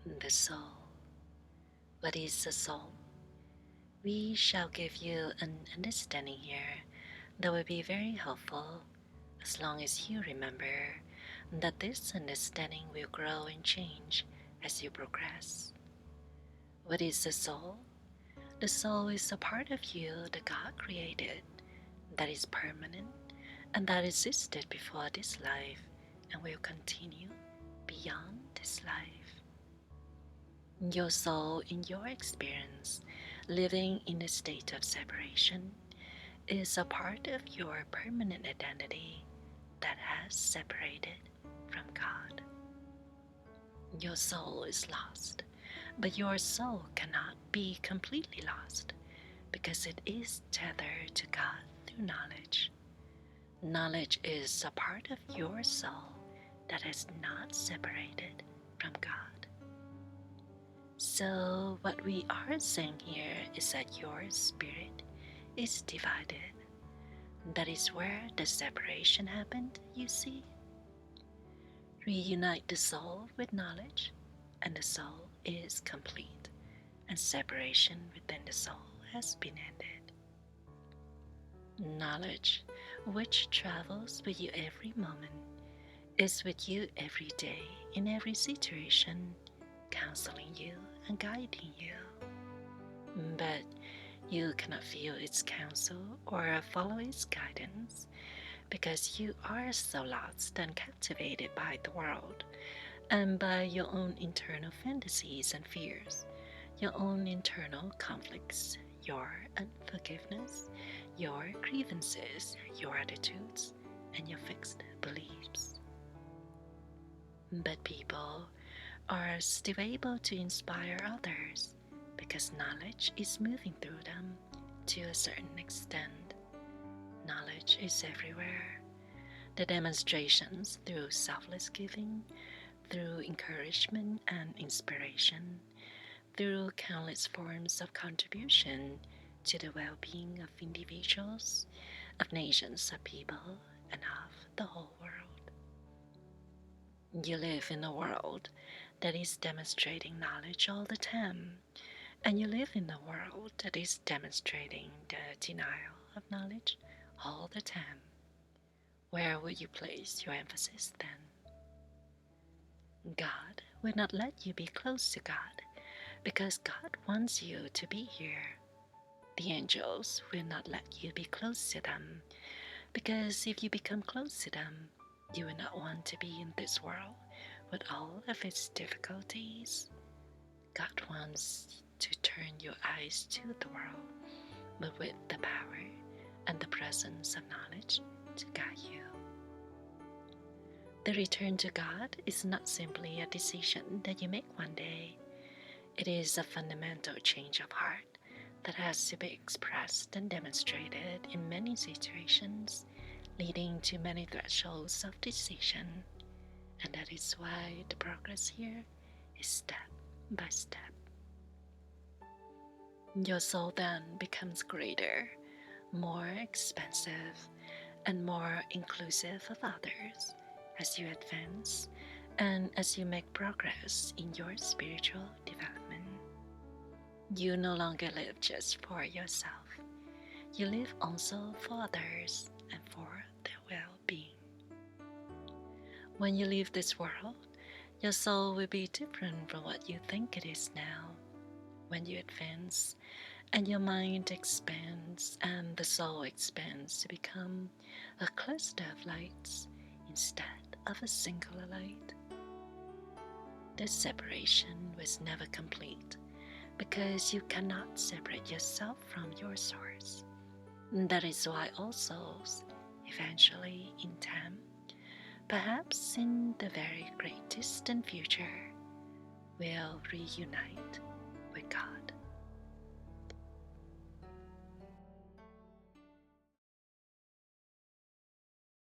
The soul. What is the soul? We shall give you an understanding here that will be very helpful as long as you remember that this understanding will grow and change as you progress. What is the soul? The soul is a part of you that God created, that is permanent, and that existed before this life and will continue beyond this life. Your soul, in your experience, living in a state of separation, is a part of your permanent identity that has separated from God. Your soul is lost, but your soul cannot be completely lost because it is tethered to God through knowledge. Knowledge is a part of your soul that is not separated from God. So, what we are saying here is that your spirit is divided. That is where the separation happened, you see. Reunite the soul with knowledge, and the soul is complete, and separation within the soul has been ended. Knowledge, which travels with you every moment, is with you every day in every situation, counseling you and guiding you. But you cannot feel its counsel or follow its guidance because you are so lost and captivated by the world and by your own internal fantasies and fears, your own internal conflicts, your unforgiveness, your grievances, your attitudes, and your fixed beliefs. But people are still able to inspire others because knowledge is moving through them to a certain extent. Knowledge is everywhere. The demonstrations through selfless giving, through encouragement and inspiration, through countless forms of contribution to the well-being of individuals, of nations, of people, and of the whole world. You live in a world that is demonstrating knowledge all the time, and you live in a world that is demonstrating the denial of knowledge all the time. Where would you place your emphasis then? God will not let you be close to God because God wants you to be here. The angels will not let you be close to them because if you become close to them, you will not want to be in this world with all of its difficulties. God wants to turn your eyes to the world, but with the power and the presence of knowledge to guide you. The return to God is not simply a decision that you make one day. It is a fundamental change of heart that has to be expressed and demonstrated in many situations, leading to many thresholds of decision. And that is why the progress here is step by step. Your soul then becomes greater, more expansive, and more inclusive of others as you advance and as you make progress in your spiritual development. You no longer live just for yourself. You live also for others and for their well-being. When you leave this world, your soul will be different from what you think it is now. When you advance and your mind expands and the soul expands to become a cluster of lights instead of a singular light. This separation was never complete because you cannot separate yourself from your source. That is why all souls, eventually in time, perhaps in the very great distant future, will reunite with God.